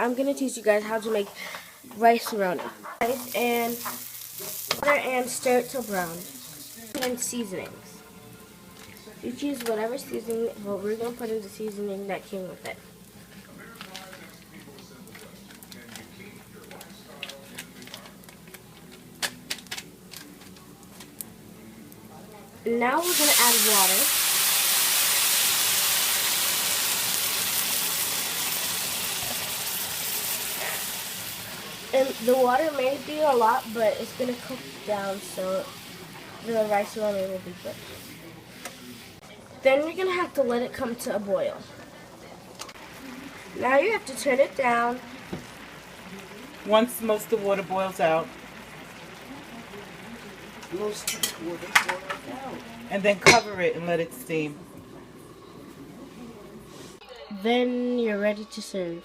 I'm going to teach you guys how to make rice roni. Rice and water and stir it till brown. And seasonings. You choose whatever seasoning, well, we're going to put in the seasoning that came with it. Now we're going to add water. And the water may be a lot, but it's going to cook down so the rice roni will be good. Then you're going to have to let it come to a boil. Now you have to turn it down. Once most of the water boils out. And then cover it and let it steam. Then you're ready to serve.